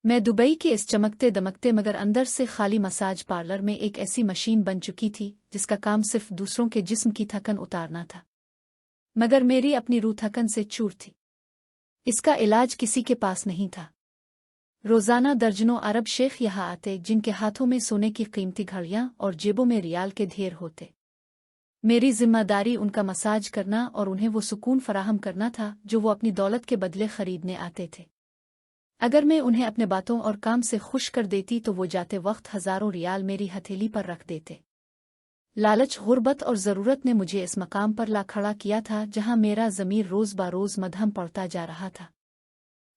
मैं दुबई के इस चमकते दमकते मगर अंदर से खाली मसाज पार्लर में एक ऐसी मशीन बन चुकी थी जिसका काम सिर्फ दूसरों के जिस्म की थकन उतारना था, मगर मेरी अपनी रूह थकन से चूर थी। इसका इलाज किसी के पास नहीं था। रोजाना दर्जनों अरब शेख यहाँ आते जिनके हाथों में सोने की कीमती घड़ियां और जेबों में रियाल के ढेर होते। मेरी जिम्मेदारी उनका मसाज करना और उन्हें वो सुकून फराहम करना था जो वो अपनी दौलत के बदले खरीदने आते थे। अगर मैं उन्हें अपने बातों और काम से खुश कर देती तो वो जाते वक्त हजारों रियाल मेरी हथेली पर रख देते। लालच, गुर्बत और ज़रूरत ने मुझे इस मकाम पर ला खड़ा किया था जहां मेरा ज़मीर रोज़ बरोज़ मध्यम पड़ता जा रहा था।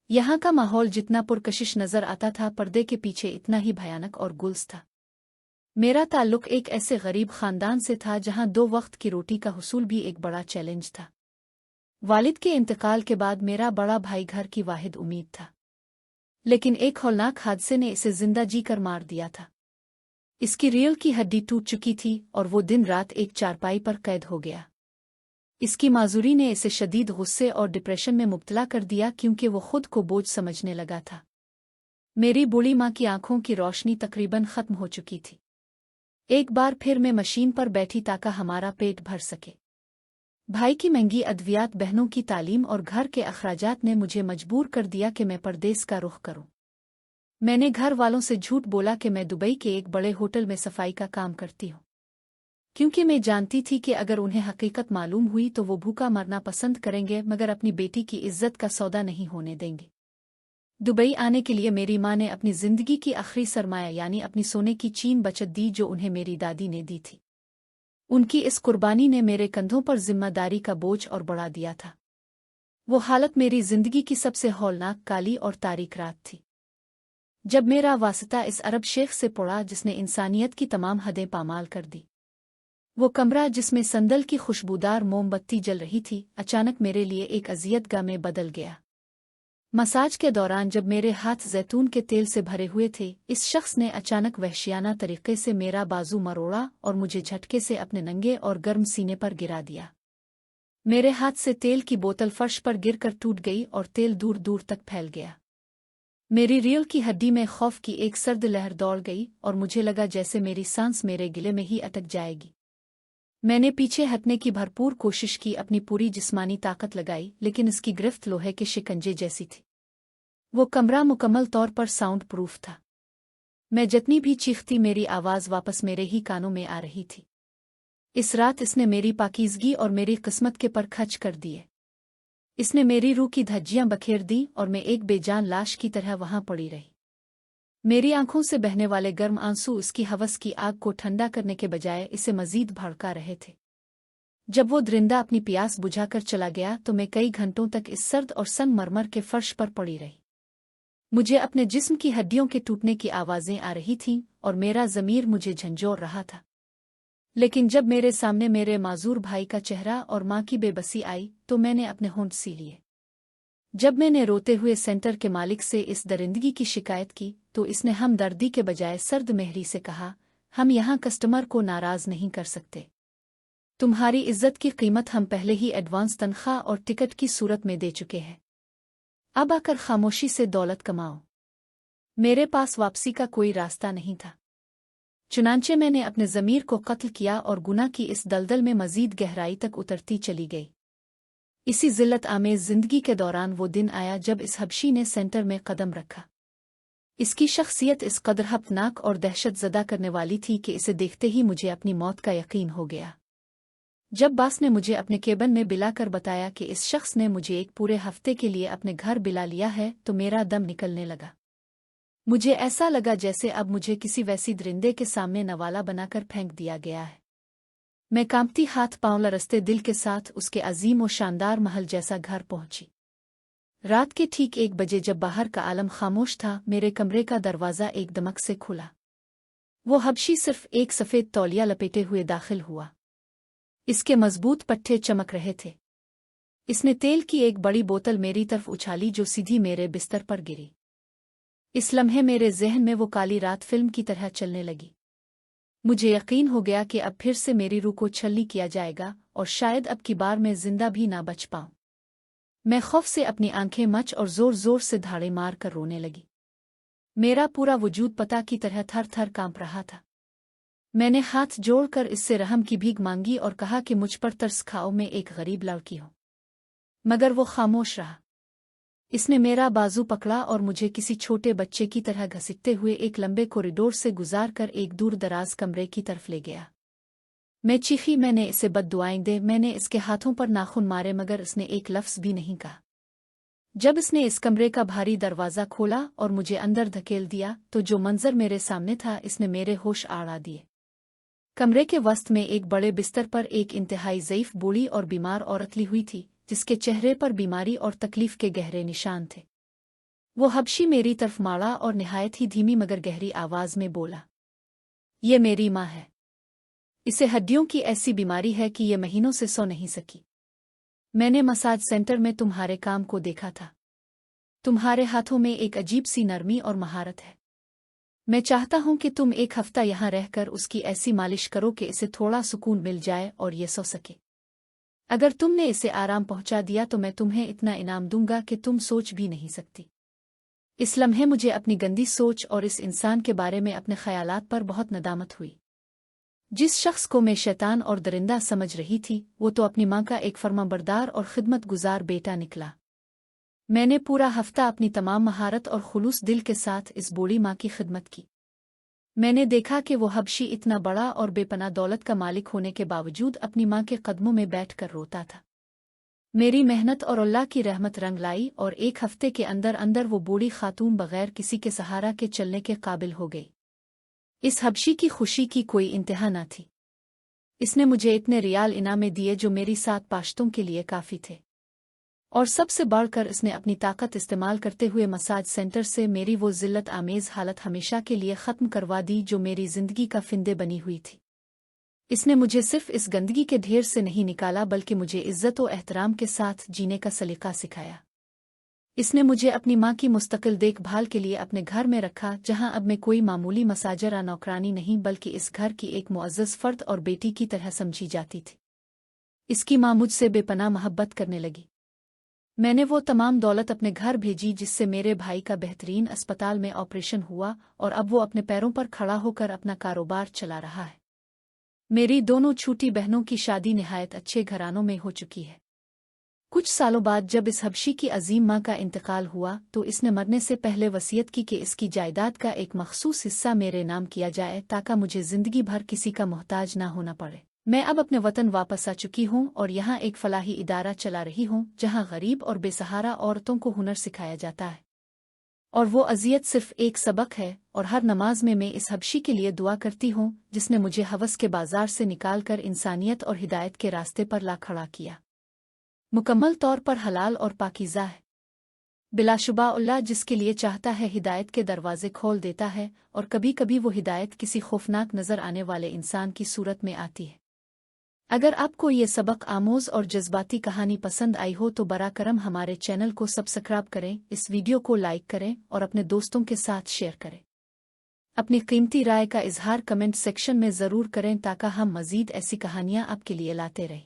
यहाँ का माहौल जितना पुरकशिश नजर आता था, पर्दे के पीछे इतना ही भयानक और गुल्स था। मेरा ताल्लुक एक ऐसे गरीब खानदान से था जहां 2 वक्त की रोटी का हुसूल भी एक बड़ा चैलेंज था। वालिद के इंतकाल के बाद मेरा बड़ा भाई घर की वाहिद उम्मीद था, लेकिन एक हौलनाक हादसे ने इसे जिंदा जी कर मार दिया था। इसकी रीढ़ की हड्डी टूट चुकी थी और वो दिन रात एक चारपाई पर कैद हो गया। इसकी माजूरी ने इसे शदीद गुस्से और डिप्रेशन में मुब्तला कर दिया क्योंकि वो खुद को बोझ समझने लगा था। मेरी बूढ़ी माँ की आंखों की रोशनी तकरीबन खत्म हो चुकी थी। एक बार फिर मैं मशीन पर बैठी ताकि हमारा पेट भर सके। भाई की महंगी अद्वियात, बहनों की तालीम और घर के अखराजात ने मुझे मजबूर कर दिया कि मैं परदेस का रुख करूं। मैंने घर वालों से झूठ बोला कि मैं दुबई के एक बड़े होटल में सफाई का काम करती हूं, क्योंकि मैं जानती थी कि अगर उन्हें हकीकत मालूम हुई तो वो भूखा मरना पसंद करेंगे मगर अपनी बेटी की इज्जत का सौदा नहीं होने देंगे। दुबई आने के लिए मेरी माँ ने अपनी जिंदगी की आखिरी सरमाया यानी अपनी सोने की चीन बचत दी जो उन्हें मेरी दादी ने दी थी। उनकी इस कुर्बानी ने मेरे कंधों पर जिम्मेदारी का बोझ और बढ़ा दिया था। वो हालत मेरी जिंदगी की सबसे हौलनाक, काली और तारीक रात थी जब मेरा वास्ता इस अरब शेख से पड़ा जिसने इंसानियत की तमाम हदें पामाल कर दी। वो कमरा जिसमें संदल की खुशबूदार मोमबत्ती जल रही थी अचानक मेरे लिए एक अजियतगाह में बदल गया। मसाज के दौरान जब मेरे हाथ जैतून के तेल से भरे हुए थे, इस शख्स ने अचानक वहशियाना तरीके से मेरा बाजू मरोड़ा और मुझे झटके से अपने नंगे और गर्म सीने पर गिरा दिया। मेरे हाथ से तेल की बोतल फर्श पर गिरकर टूट गई और तेल दूर दूर तक फैल गया। मेरी रीढ़ की हड्डी में खौफ की एक सर्द लहर दौड़ गई और मुझे लगा जैसे मेरी सांस मेरे गिले में ही अटक जाएगी। मैंने पीछे हटने की भरपूर कोशिश की, अपनी पूरी जिस्मानी ताकत लगाई, लेकिन इसकी गिरफ्त लोहे के शिकंजे जैसी थी। वो कमरा मुकम्मल तौर पर साउंड प्रूफ था। मैं जितनी भी चीखती मेरी आवाज़ वापस मेरे ही कानों में आ रही थी। इस रात इसने मेरी पाकीज़गी और मेरी किस्मत के पर खर्च कर दिए। इसने मेरी रूह की धज्जियां बखेर दी और मैं एक बेजान लाश की तरह वहां पड़ी रही। मेरी आंखों से बहने वाले गर्म आंसू इसकी हवस की आग को ठंडा करने के बजाय इसे मजीद भड़का रहे थे। जब वो दरिंदा अपनी प्यास बुझाकर चला गया तो मैं कई घंटों तक इस सर्द और संगमरमर के फर्श पर पड़ी रही। मुझे अपने जिस्म की हड्डियों के टूटने की आवाज़ें आ रही थीं और मेरा ज़मीर मुझे झंझोर रहा था। लेकिन जब मेरे सामने मेरे माजूर भाई का चेहरा और माँ की बेबसी आई तो मैंने अपने होंठ सी लिए। जब मैंने रोते हुए सेंटर के मालिक से इस दरिंदगी की शिकायत की तो इसने हमदर्दी के बजाय सर्द मेहरी से कहा, हम यहाँ कस्टमर को नाराज़ नहीं कर सकते। तुम्हारी इज्जत की कीमत हम पहले ही एडवांस तनख्वाह और टिकट की सूरत में दे चुके हैं। अब आकर खामोशी से दौलत कमाओ। मेरे पास वापसी का कोई रास्ता नहीं था। चुनांचे मैंने अपने ज़मीर को कत्ल किया और गुनाह की इस दलदल में मज़ीद गहराई तक उतरती चली गई। इसी ज़िल्लत आमेज़ ज़िंदगी के दौरान वो दिन आया जब इस हबशी ने सेंटर में कदम रखा। इसकी शख्सियत इस कदर हफ्तनाक और दहशत ज़दा करने वाली थी कि इसे देखते ही मुझे अपनी मौत का यकीन हो गया। जब बास ने मुझे अपने केबिन में बिलाकर बताया कि इस शख्स ने मुझे एक पूरे हफ्ते के लिए अपने घर बिला लिया है तो मेरा दम निकलने लगा। मुझे ऐसा लगा जैसे अब मुझे किसी वैसी दरिंदे के सामने नवाला बनाकर फेंक दिया गया है। मैं कांपती हाथ पांव लरसते दिल के साथ उसके अजीम और शानदार महल जैसा घर पहुंची। रात के ठीक 1 बजे जब बाहर का आलम खामोश था, मेरे कमरे का दरवाज़ा एक दमक से खुला। वो हबशी सिर्फ एक सफ़ेद तौलिया लपेटे हुए दाखिल हुआ। इसके मजबूत पट्टे चमक रहे थे। इसने तेल की एक बड़ी बोतल मेरी तरफ उछाली जो सीधी मेरे बिस्तर पर गिरी। इस लम्हे मेरे ज़हन में वो काली रात फिल्म की तरह चलने लगी। मुझे यकीन हो गया कि अब फिर से मेरी रूह को छलनी किया जाएगा और शायद अब की बार मैं जिंदा भी ना बच पाऊं। मैं खौफ से अपनी आंखें मच और जोर जोर से धाड़े मार कर रोने लगी। मेरा पूरा वजूद पता की तरह थर थर कांप रहा था। मैंने हाथ जोड़कर इससे रहम की भीख मांगी और कहा कि मुझ पर तरस खाओ, मैं एक गरीब लड़की हूं। मगर वो खामोश रहा। इसने मेरा बाजू पकड़ा और मुझे किसी छोटे बच्चे की तरह घसीटते हुए एक लंबे कॉरिडोर से गुजार कर एक दूर दराज कमरे की तरफ ले गया। मैं चीखी, मैंने इसे बद्दुआएं दे, मैंने इसके हाथों पर नाखून मारे, मगर इसने एक लफ्ज़ भी नहीं कहा। जब इसने इस कमरे का भारी दरवाज़ा खोला और मुझे अंदर धकेल दिया तो जो मंजर मेरे सामने था, इसने मेरे होश आड़ा दिए। कमरे के वस्त में एक बड़े बिस्तर पर एक इंतहाई ज़ईफ, बूढ़ी और बीमार औरत ली हुई थी, जिसके चेहरे पर बीमारी और तकलीफ के गहरे निशान थे। वो हबशी मेरी तरफ माड़ा और निहायत ही धीमी मगर गहरी आवाज़ में बोला, ये मेरी माँ है। इसे हड्डियों की ऐसी बीमारी है कि ये महीनों से सो नहीं सकी। मैंने मसाज सेंटर में तुम्हारे काम को देखा था। तुम्हारे हाथों में एक अजीब सी नरमी और महारत है। मैं चाहता हूं कि तुम एक हफ्ता यहां रहकर उसकी ऐसी मालिश करो कि इसे थोड़ा सुकून मिल जाए और ये सो सके। अगर तुमने इसे आराम पहुंचा दिया तो मैं तुम्हें इतना इनाम दूंगा कि तुम सोच भी नहीं सकती। इस लम्हे मुझे अपनी गंदी सोच और इस इंसान के बारे में अपने ख्यालात पर बहुत नदामत हुई। जिस शख्स को मैं शैतान और दरिंदा समझ रही थी, वो तो अपनी माँ का एक फर्माबरदार और खिदमतगुजार बेटा निकला। मैंने पूरा हफ्ता अपनी तमाम महारत और खुलूस दिल के साथ इस बूढ़ी माँ की खिदमत की। मैंने देखा कि वो हबशी इतना बड़ा और बेपनाह दौलत का मालिक होने के बावजूद अपनी माँ के कदमों में बैठकर रोता था। मेरी मेहनत और अल्लाह की रहमत रंग लाई और एक हफ्ते के अंदर अंदर वो बूढ़ी खातून बगैर किसी के सहारा के चलने के काबिल हो गई। इस हबशी की खुशी की कोई इंतहा न थी। इसने मुझे इतने रियाल इनामे दिए जो मेरी 7 पाश्तों के लिए काफ़ी थे, और सबसे बढ़कर इसने अपनी ताकत इस्तेमाल करते हुए मसाज सेंटर से मेरी वो जिल्लत आमेज़ हालत हमेशा के लिए ख़त्म करवा दी जो मेरी ज़िंदगी का फिंदे बनी हुई थी। इसने मुझे सिर्फ इस गंदगी के ढेर से नहीं निकाला, बल्कि मुझे इज़्ज़त और एहतराम के साथ जीने का सलीका सिखाया। इसने मुझे अपनी माँ की मुस्तकिल देखभाल के लिए अपने घर में रखा, जहाँ अब मैं कोई मामूली मसाजर या नौकरानी नहीं, बल्कि इस घर की एक मुअज़्ज़ज़ फ़र्द और बेटी की तरह समझी जाती थी। इसकी माँ मुझसे बेपनाह मोहब्बत करने लगी। मैंने वो तमाम दौलत अपने घर भेजी जिससे मेरे भाई का बेहतरीन अस्पताल में ऑपरेशन हुआ, और अब वो अपने पैरों पर खड़ा होकर अपना कारोबार चला रहा है। मेरी दोनों छोटी बहनों की शादी निहायत अच्छे घरानों में हो चुकी है। कुछ सालों बाद जब इस हबशी की अजीम माँ का इंतकाल हुआ तो इसने मरने से पहले वसीयत की कि इसकी जायदाद का एक मखसूस हिस्सा मेरे नाम किया जाए, ताकि मुझे ज़िंदगी भर किसी का मोहताज ना होना पड़े। मैं अब अपने वतन वापस आ चुकी हूँ और यहाँ एक फलाही इदारा चला रही हूँ, जहाँ गरीब और बेसहारा औरतों को हुनर सिखाया जाता है। और वो अजियत सिर्फ एक सबक है, और हर नमाज में मैं इस हबशी के लिए दुआ करती हूँ जिसने मुझे हवस के बाजार से निकालकर इंसानियत और हिदायत के रास्ते पर ला खड़ा किया। मुकम्मल तौर पर हलाल और पाकीज़ा है। बिलाशुबा अल्लाह जिसके लिए चाहता है हिदायत के दरवाजे खोल देता है, और कभी कभी वो हिदायत किसी खौफनाक नज़र आने वाले इंसान की सूरत में आती है। अगर आपको ये सबक आमोज़ और जज्बाती कहानी पसंद आई हो तो बरा करम हमारे चैनल को सब्सक्राइब करें, इस वीडियो को लाइक करें और अपने दोस्तों के साथ शेयर करें। अपनी कीमती राय का इजहार कमेंट सेक्शन में ज़रूर करें ताकि हम मज़ीद ऐसी कहानियाँ आपके लिए लाते रहें।